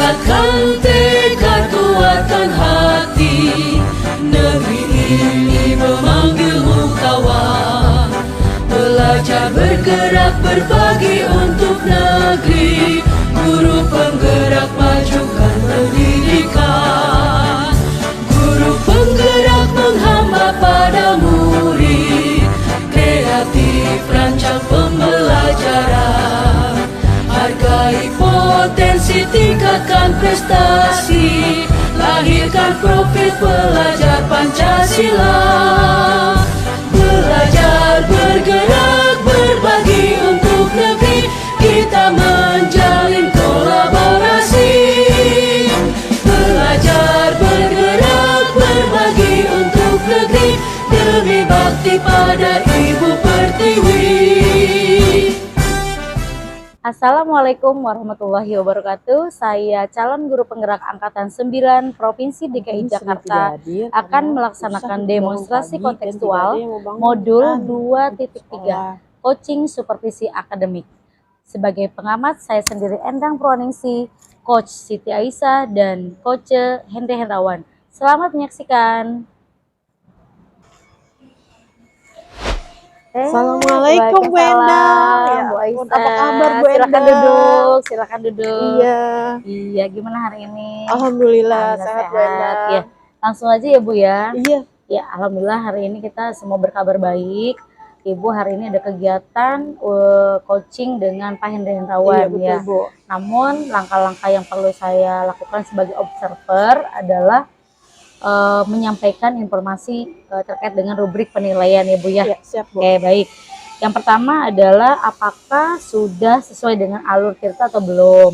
Kuatkan tekad, kuatkan hati. Negeri ini memanggilmu kawan. Belajar, bergerak, berbagi untuk negeri. Guru penggerak, majukan pendidikan. Guru penggerak menghamba pada murid. Kreatif, rancang pembelajaran. Hargai potensi, tingkatkan prestasi. Lahirkan profil pelajar Pancasila. Belajar, bergerak, berbagi untuk negeri. Kita menjalin kolaborasi. Belajar, bergerak, berbagi untuk negeri. Demi bakti pada Ibu Pertiwi. Assalamualaikum warahmatullahi wabarakatuh. Saya calon guru penggerak Angkatan 9 Provinsi DKI Jakarta akan melaksanakan demonstrasi kontekstual modul 2.3 Coaching Supervisi Akademik. Sebagai pengamat, saya sendiri Endang Purwaningsi, Coach Siti Aisyah, dan Coach Henry Hendrawan. Selamat menyaksikan. Assalamualaikum Bu Endang. Ya, Bu Aisyah. Apa kabar Bu Endang? Silakan duduk. Iya, gimana hari ini? Alhamdulillah sehat Bu Endang. Ya, langsung aja ya Bu ya. Iya. Ya, alhamdulillah hari ini kita semua berkabar baik. Ibu hari ini ada kegiatan coaching dengan Pak Henry Hendrawan. Iya, betul, ya. Bu. Namun langkah-langkah yang perlu saya lakukan sebagai observer adalah menyampaikan informasi terkait dengan rubrik penilaian ya Bu ya. Iya, siap Bu. Oke, baik. Yang pertama adalah apakah sudah sesuai dengan alur tirta atau belum?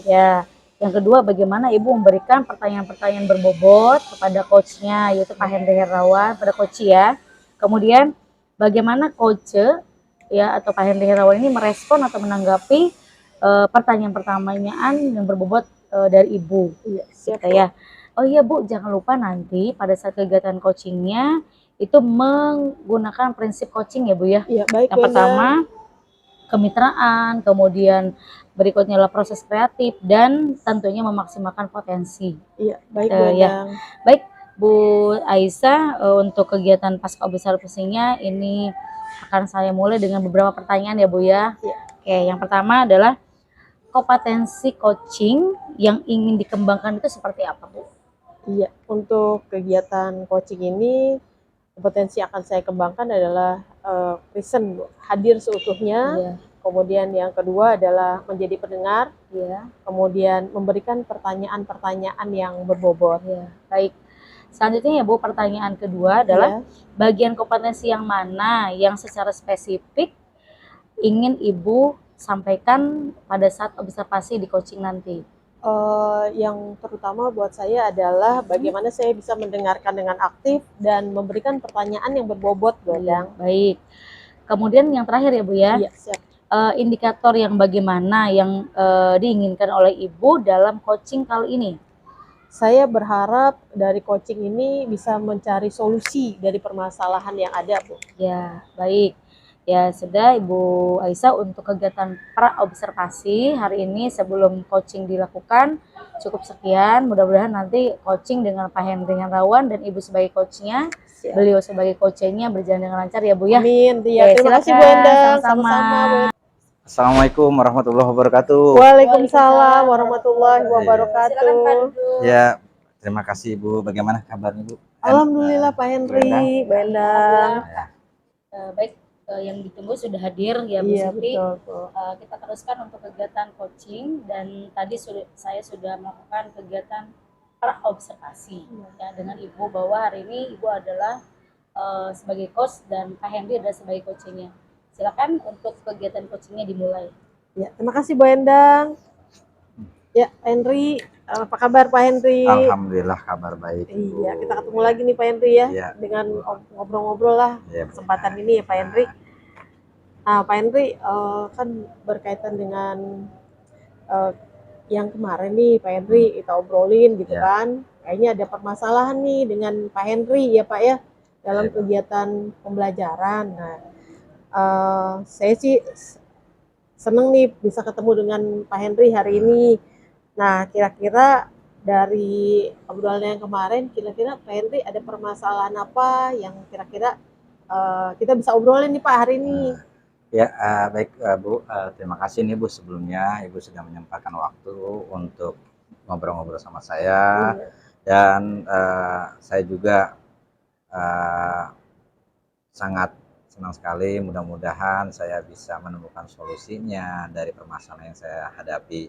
Ya. Yang kedua, bagaimana Ibu memberikan pertanyaan-pertanyaan berbobot kepada coachnya, yaitu Pak Henry Hendrawan, pada coach ya. Kemudian bagaimana coach ya atau Pak Henry Hendrawan ini merespon atau menanggapi pertanyaan-pertanyaan yang berbobot dari Ibu. Iya, siap ya. Oh iya Bu, jangan lupa nanti pada saat kegiatan coachingnya itu menggunakan prinsip coaching ya Bu ya. Iya, baik. Yang pertama kemitraan, kemudian berikutnya adalah proses kreatif dan tentunya memaksimalkan potensi. Iya, baik Bu Endang. Ya. Baik Bu Aisyah, untuk kegiatan pasca observasinya ini akan saya mulai dengan beberapa pertanyaan ya Bu ya. Iya. Oke, yang pertama adalah kompetensi coaching yang ingin dikembangkan itu seperti apa Bu? Iya, untuk kegiatan coaching ini kompetensi yang akan saya kembangkan adalah present, hadir seutuhnya. Iya. Kemudian yang kedua adalah menjadi pendengar. Iya. Kemudian memberikan pertanyaan-pertanyaan yang berbobot. Iya. Baik. Selanjutnya ya Bu, pertanyaan kedua adalah bagian kompetensi yang mana yang secara spesifik ingin Ibu sampaikan pada saat observasi di coaching nanti? Yang terutama buat saya adalah bagaimana saya bisa mendengarkan dengan aktif dan memberikan pertanyaan yang berbobot, Bu Endang. Baik. Kemudian yang terakhir ya Bu ya. Iya, siap. Indikator yang bagaimana yang diinginkan oleh Ibu dalam coaching kali ini? Saya berharap dari coaching ini bisa mencari solusi dari permasalahan yang ada, Bu. Ya, baik. Ya sudah Ibu Aisyah, untuk kegiatan pra-observasi hari ini sebelum coaching dilakukan cukup sekian. Mudah-mudahan nanti coaching dengan Pak Henry Hendrawan dan Ibu sebagai coachnya, beliau sebagai coachnya berjalan dengan lancar ya Bu ya. Amin. Ya, terima kasih Bu Endang. Sama-sama. Assalamualaikum warahmatullahi wabarakatuh. Waalaikumsalam warahmatullahi wabarakatuh. Silakan Pak duduk. Ya, terima kasih Bu. Bagaimana kabarnya Bu? Alhamdulillah Pak Henry, Bu Endang. Baik. Yang ditunggu sudah hadir ya Bu Iya, Siti. betul. Kita teruskan untuk kegiatan coaching dan tadi saya sudah melakukan kegiatan pra-observasi ya, dengan Ibu bahwa hari ini Ibu adalah sebagai coach dan Pak Henry adalah sebagai coachingnya. Silakan untuk kegiatan coachingnya dimulai. Ya, terima kasih Bu Endang. Ya, Henry, apa kabar Pak Henry? Alhamdulillah kabar baik. Iya, kita ketemu lagi nih Pak Henry ya, Iya. dengan ngobrol-ngobrol lah Ya, kesempatan ini ya Pak Henry. Nah Pak Henry, kan berkaitan dengan yang kemarin nih Pak Henry kita obrolin gitu kan, kayaknya ada permasalahan nih dengan Pak Henry ya Pak ya dalam kegiatan pembelajaran. Nah, saya sih seneng nih bisa ketemu dengan Pak Henry hari ini. Nah, kira-kira dari obrolan yang kemarin, kira-kira Pak Henry ada permasalahan apa yang kira-kira kita bisa obrolin nih Pak hari ini? Ya, baik Bu, terima kasih nih Bu sebelumnya Ibu sudah menyempatkan waktu untuk ngobrol-ngobrol sama saya Iya. dan saya juga eh, sangat senang sekali, mudah-mudahan saya bisa menemukan solusinya dari permasalahan yang saya hadapi.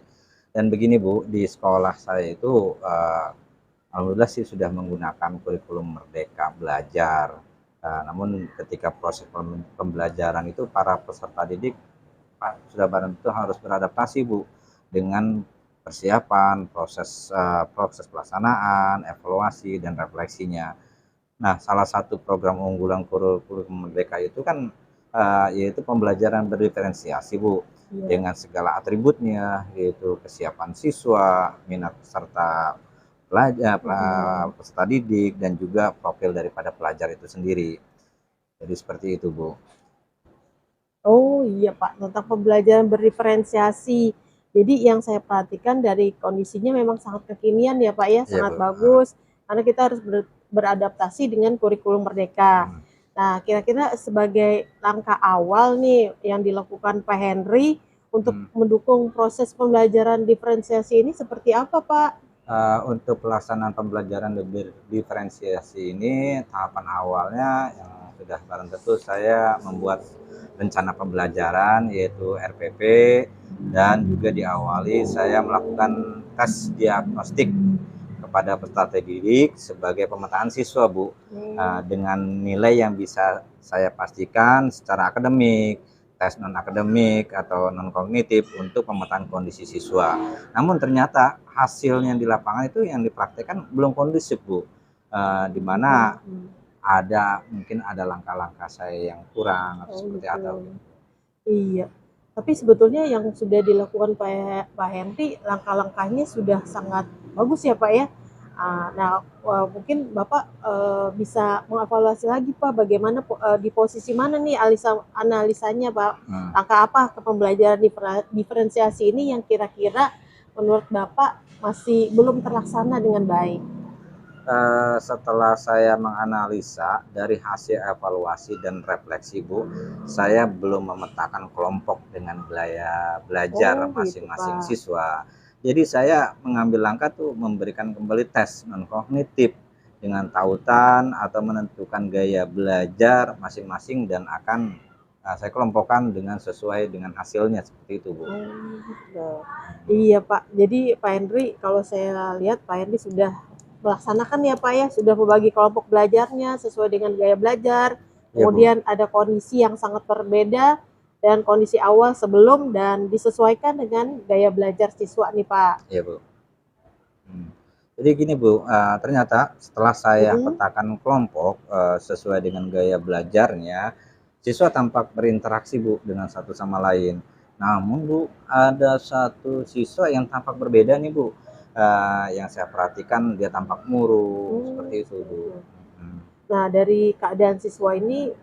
Dan begini Bu, di sekolah saya itu alhamdulillah sih sudah menggunakan kurikulum Merdeka Belajar. Namun ketika proses pembelajaran itu para peserta didik sudah barang itu harus beradaptasi Bu dengan persiapan, proses pelaksanaan, evaluasi dan refleksinya. Nah, salah satu program unggulan kurikulum Merdeka itu kan yaitu pembelajaran berdiferensiasi, Bu, Iya. dengan segala atributnya, yaitu kesiapan siswa, minat peserta pelajar, peserta didik, dan juga profil daripada pelajar itu sendiri. Jadi seperti itu, Bu. Oh iya Pak, tentang pembelajaran berdiferensiasi. Jadi yang saya perhatikan dari kondisinya memang sangat kekinian ya Pak ya, Iya, sangat Bu. bagus. Karena kita harus beradaptasi dengan kurikulum Merdeka. Hmm. Nah, kira-kira sebagai langkah awal nih yang dilakukan Pak Henry untuk Hmm. mendukung proses pembelajaran diferensiasi ini seperti apa Pak? Untuk pelaksanaan pembelajaran diferensiasi ini tahapan awalnya yang sudah barang tentu saya membuat rencana pembelajaran yaitu RPP dan juga diawali saya melakukan tes diagnostik kepada peserta didik sebagai pemetaan siswa Bu, dengan nilai yang bisa saya pastikan secara akademik, tes non akademik atau non kognitif untuk pemetaan kondisi siswa. Namun ternyata hasilnya di lapangan itu yang dipraktekkan belum kondusif Bu, di mana mungkin ada langkah-langkah saya yang kurang atau Oh seperti gitu. atau Iya. Tapi sebetulnya yang sudah dilakukan Pak Henry, langkah-langkahnya sudah sangat bagus ya Pak ya. Nah, mungkin Bapak bisa mengevaluasi lagi Pak, bagaimana di posisi mana nih analisanya Pak, langkah apa ke pembelajaran diferensiasi ini yang kira-kira menurut Bapak masih belum terlaksana dengan baik. Setelah saya menganalisa dari hasil evaluasi dan refleksi Bu, saya belum memetakan kelompok dengan gaya belajar Oh gitu masing-masing Pak. siswa. Jadi saya mengambil langkah tuh memberikan kembali tes non kognitif dengan tautan atau menentukan gaya belajar masing-masing dan akan saya kelompokkan dengan sesuai dengan hasilnya seperti itu Bu. Oh, gitu. Iya Pak, jadi Pak Henry kalau saya lihat Pak Henry sudah melaksanakan ya Pak ya, sudah membagi kelompok belajarnya sesuai dengan gaya belajar, Iya Bu. kemudian ada kondisi yang sangat berbeda dan kondisi awal sebelum dan disesuaikan dengan gaya belajar siswa nih Pak. Iya Bu. Jadi gini Bu, ternyata setelah saya Mhm. petakan kelompok, sesuai dengan gaya belajarnya, siswa tampak berinteraksi Bu dengan satu sama lain. Namun Bu, ada satu siswa yang tampak berbeda nih Bu, yang saya perhatikan dia tampak murung, Oh, seperti itu Bu. gitu. Mhm. Nah, dari keadaan siswa ini,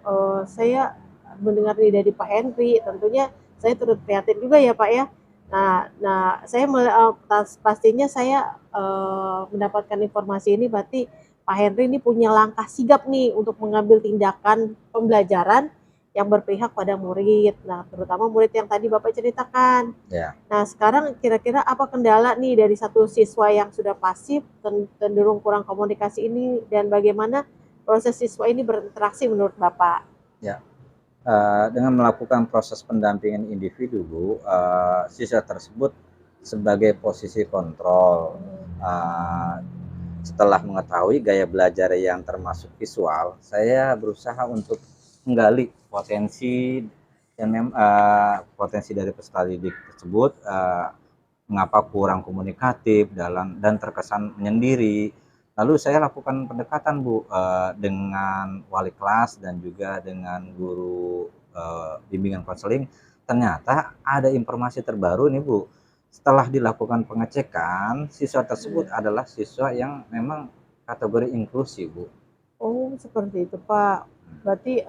saya mendengar nih dari Pak Henry, tentunya saya turut prihatin juga ya, Pak, ya. Nah, saya pastinya saya, mendapatkan informasi ini berarti Pak Henry ini punya langkah sigap nih untuk mengambil tindakan pembelajaran yang berpihak pada murid. Nah, terutama murid yang tadi Bapak ceritakan. Ya. Nah, sekarang kira-kira apa kendala nih dari satu siswa yang sudah pasif, cenderung kurang komunikasi ini, dan bagaimana proses siswa ini berinteraksi menurut Bapak? Ya. Dengan melakukan proses pendampingan individu Bu, siswa tersebut sebagai posisi kontrol, eee, setelah mengetahui gaya belajar yang termasuk visual, saya berusaha untuk menggali potensi dari peserta didik tersebut, mengapa kurang komunikatif dan terkesan menyendiri. Lalu saya lakukan pendekatan Bu, dengan wali kelas dan juga dengan guru, bimbingan konseling. Ternyata ada informasi terbaru nih Bu, setelah dilakukan pengecekan, siswa tersebut Iya. adalah siswa yang memang kategori inklusi Bu. Oh, seperti itu, Pak. Berarti,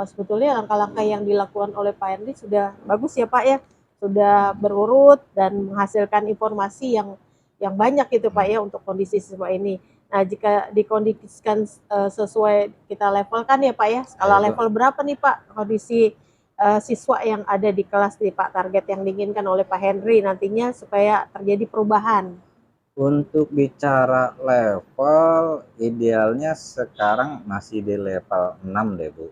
sebetulnya langkah-langkah yang dilakukan oleh Pak Henry sudah bagus ya, Pak, ya? Sudah berurut dan menghasilkan informasi yang yang banyak gitu Pak ya untuk kondisi siswa ini. Nah, jika dikondisikan sesuai kita level kan ya Pak ya, skala Ibu. level berapa nih Pak kondisi siswa yang ada di kelas nih Pak, target yang diinginkan oleh Pak Henry nantinya supaya terjadi perubahan? Untuk bicara level, idealnya sekarang masih di level 6 deh Bu.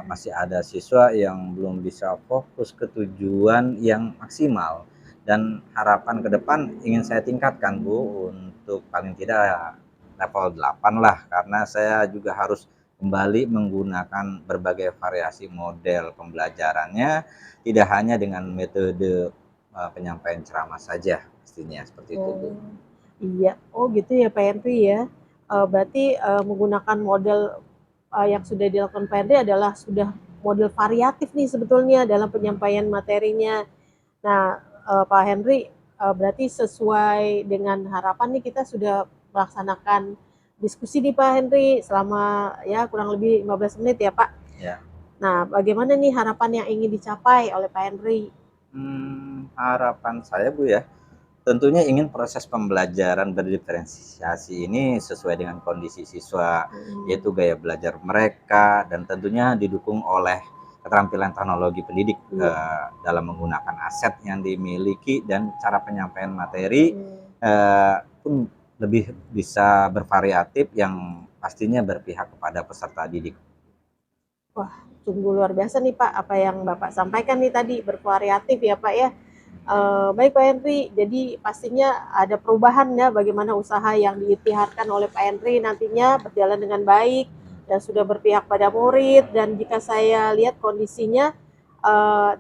Masih ada siswa yang belum bisa fokus ke tujuan yang maksimal, dan harapan ke depan ingin saya tingkatkan Bu, untuk paling tidak level 8 lah, karena saya juga harus kembali menggunakan berbagai variasi model pembelajarannya, tidak hanya dengan metode penyampaian ceramah saja, pastinya seperti itu Bu. Oh, iya. Oh gitu ya Pak Henry ya. Berarti menggunakan model yang sudah dilakukan Pak Henry adalah sudah model variatif nih sebetulnya dalam penyampaian materinya. Nah, Pak Henry, berarti sesuai dengan harapan nih kita sudah melaksanakan diskusi nih Pak Henry selama ya kurang lebih 15 menit ya Pak. Ya. Nah, bagaimana nih harapan yang ingin dicapai oleh Pak Henry? Harapan saya Bu ya, tentunya ingin proses pembelajaran berdiferensiasi ini sesuai dengan kondisi siswa, yaitu gaya belajar mereka, dan tentunya didukung oleh keterampilan teknologi pendidik dalam menggunakan aset yang dimiliki, dan cara penyampaian materi pun lebih bisa bervariatif yang pastinya berpihak kepada peserta didik. Wah, sungguh luar biasa nih Pak, apa yang Bapak sampaikan nih tadi, bervariatif ya Pak ya. Baik Pak Henry, jadi pastinya ada perubahan ya bagaimana usaha yang diikhtiarkan oleh Pak Henry nantinya berjalan dengan baik dan sudah berpihak pada murid, dan jika saya lihat kondisinya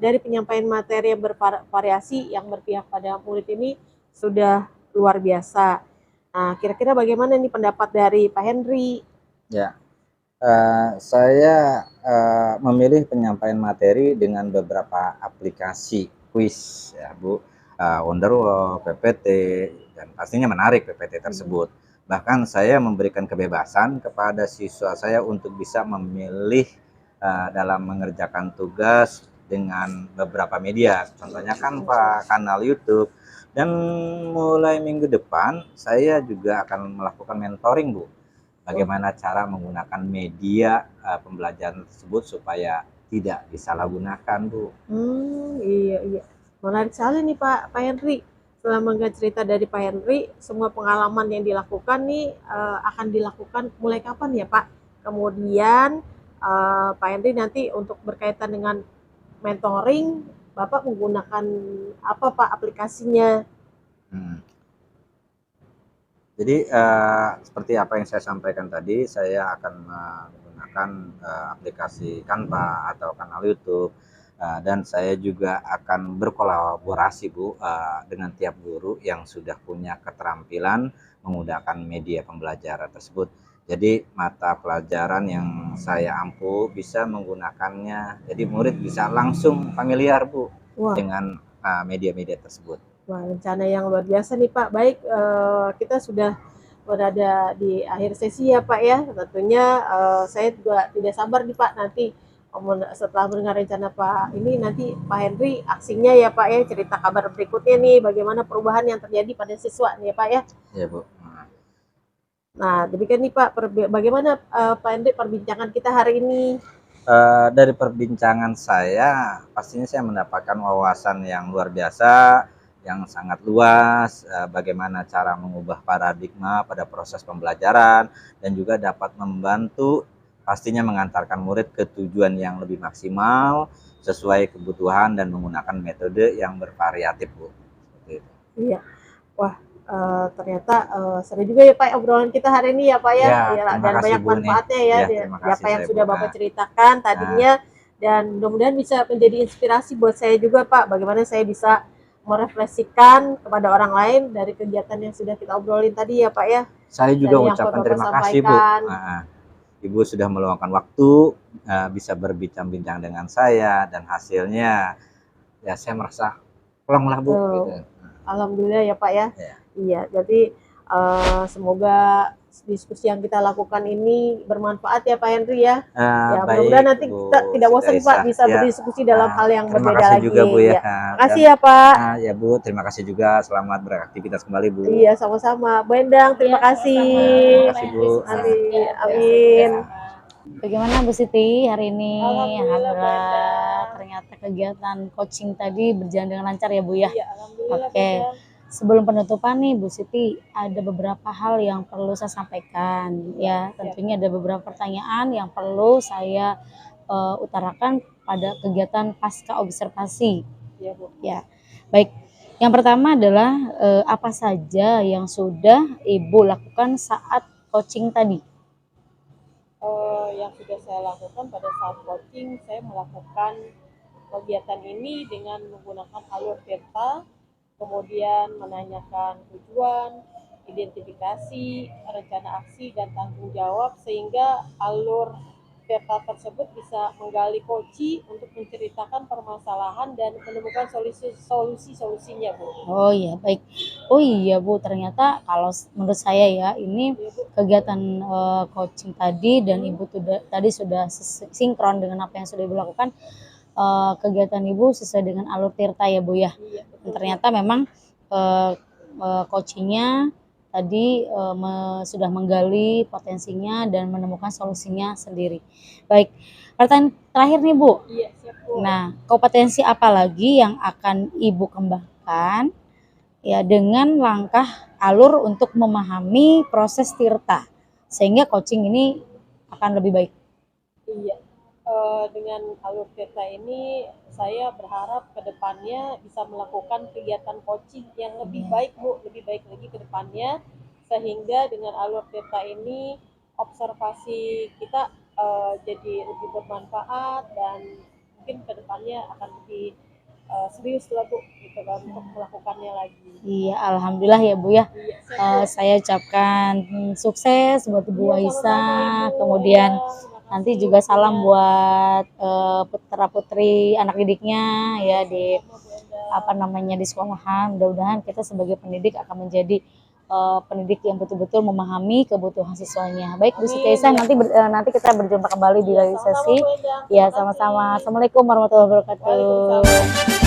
dari penyampaian materi yang bervariasi yang berpihak pada murid ini sudah luar biasa. Nah, kira-kira bagaimana nih pendapat dari Pak Henry? Ya, saya memilih penyampaian materi dengan beberapa aplikasi kuis ya Bu, Wonderwall, PPT, dan pastinya menarik PPT tersebut. Bahkan saya memberikan kebebasan kepada siswa saya untuk bisa memilih dalam mengerjakan tugas dengan beberapa media, contohnya Canva, kanal YouTube, dan mulai minggu depan saya juga akan melakukan mentoring Bu, bagaimana cara menggunakan media pembelajaran tersebut supaya tidak disalahgunakan Bu. Iya iya. Menarik sekali nih Pak Henry. Setelah mendengar cerita dari Pak Henry, semua pengalaman yang dilakukan nih akan dilakukan mulai kapan ya Pak? Kemudian Pak Henry nanti untuk berkaitan dengan mentoring, Bapak menggunakan apa Pak aplikasinya? Hmm. Jadi seperti apa yang saya sampaikan tadi, saya akan menggunakan aplikasi Canva atau kanal YouTube, dan saya juga akan berkolaborasi Bu dengan tiap guru yang sudah punya keterampilan menggunakan media pembelajaran tersebut. Jadi mata pelajaran yang saya ampu bisa menggunakannya, jadi murid bisa langsung familiar Bu Wah, dengan media-media tersebut. wah, rencana yang luar biasa nih Pak. Baik, kita sudah berada di akhir sesi ya Pak ya. Tentunya saya juga tidak sabar nih Pak nanti setelah mendengar rencana Pak ini nanti Pak Henry aksinya ya Pak ya, cerita kabar berikutnya nih bagaimana perubahan yang terjadi pada siswa nih ya Pak ya. Ya Bu. Nah, demikian nih Pak, bagaimana Pak Henry perbincangan kita hari ini? Dari perbincangan saya, pastinya saya mendapatkan wawasan yang luar biasa, yang sangat luas, bagaimana cara mengubah paradigma pada proses pembelajaran, dan juga dapat membantu pastinya mengantarkan murid ke tujuan yang lebih maksimal, sesuai kebutuhan dan menggunakan metode yang bervariatif Bu. Seperti itu. Iya. Wah, ternyata seru juga ya Pak obrolan kita hari ini ya Pak ya. Ya, Ya, terima dan kasih banyak Bu nih. manfaatnya ya, Ya, dari terima apa kasih yang saya sudah Bu. Bapak ceritakan tadinya, dan mudah-mudahan bisa menjadi inspirasi buat saya juga Pak, bagaimana saya bisa merefleksikan kepada orang lain dari kegiatan yang sudah kita obrolin tadi ya Pak ya. Saya juga Dari yang ucapkan Bapak terima kasih Bu. sampaikan. Ibu sudah meluangkan waktu, bisa berbincang-bincang dengan saya, dan hasilnya ya saya merasa plong lah Bu gitu. Alhamdulillah ya Pak ya. Ya. Iya, jadi semoga diskusi yang kita lakukan ini bermanfaat ya Pak Henry ya. Ya, Baik, mudah-mudahan nanti Bu kita tidak Siti bosan Pak Aisyah. bisa Ya. berdiskusi dalam hal yang Terima berbeda kasih lagi. juga Bu ya. Makasih ya Pak. Ya Bu, terima kasih juga. Selamat beraktivitas kembali Bu. Iya, sama-sama. Bu Endang, terima kasih. Terima kasih Bu. Amin. Amin. Bagaimana Bu Siti hari ini? Alhamdulillah, Bu Endang. Ternyata kegiatan coaching tadi berjalan dengan lancar ya Bu ya. Iya, alhamdulillah. Oke. Bu Endang. Sebelum penutupan nih Bu Siti, ada beberapa hal yang perlu saya sampaikan ya. Tentunya ada beberapa pertanyaan yang perlu saya utarakan pada kegiatan pasca observasi. Iya, Bu. Ya, baik. Yang pertama adalah apa saja yang sudah Ibu lakukan saat coaching tadi? Yang sudah saya lakukan pada saat coaching, saya melakukan kegiatan ini dengan menggunakan alur peta, kemudian menanyakan tujuan, identifikasi, rencana aksi, dan tanggung jawab, sehingga alur peta tersebut bisa menggali koci untuk menceritakan permasalahan dan menemukan solusi-solusinya, Bu. Oh iya, baik. Oh iya Bu, ternyata kalau menurut saya ya, ini Iya, Bu. kegiatan coaching tadi dan Ibu tadi sudah sinkron dengan apa yang sudah Ibu lakukan. Kegiatan Ibu sesuai dengan alur tirta ya Bu ya. Iya, Dan ternyata memang coachingnya tadi sudah menggali potensinya dan menemukan solusinya sendiri. Baik, pertanyaan terakhir nih Bu. Iya, siap, Bu. Nah, kompetensi apa lagi yang akan Ibu kembangkan ya dengan langkah alur untuk memahami proses tirta sehingga coaching ini akan lebih baik? Iya, dengan alur tirta ini saya berharap ke depannya bisa melakukan kegiatan coaching yang lebih baik, Bu, lebih baik lagi ke depannya, sehingga dengan alur tirta ini observasi kita jadi lebih bermanfaat dan mungkin ke depannya akan lebih serius lah, Bu, gitu kan, untuk melakukannya lagi. Iya, alhamdulillah ya Bu ya. Iya, siap, Bu. Saya ucapkan sukses buat Ibu Iya, Aisyah. sama-sama, Ibu. Kemudian Terima nanti kasih juga salam waktunya. buat putra putri anak didiknya ya di Sama-sama, Bu Endang. di sekolahan. Mudah-mudahan kita sebagai pendidik akan menjadi pendidik yang betul-betul memahami kebutuhan siswanya. Baik Bu Siti Amin, Aisyah, ya. nanti kita berjumpa kembali di lain Sama-sama, sesi. Bu Endang. Ya, Terima kasih. sama-sama. Assalamualaikum warahmatullahi wabarakatuh. Waalaikumsalam.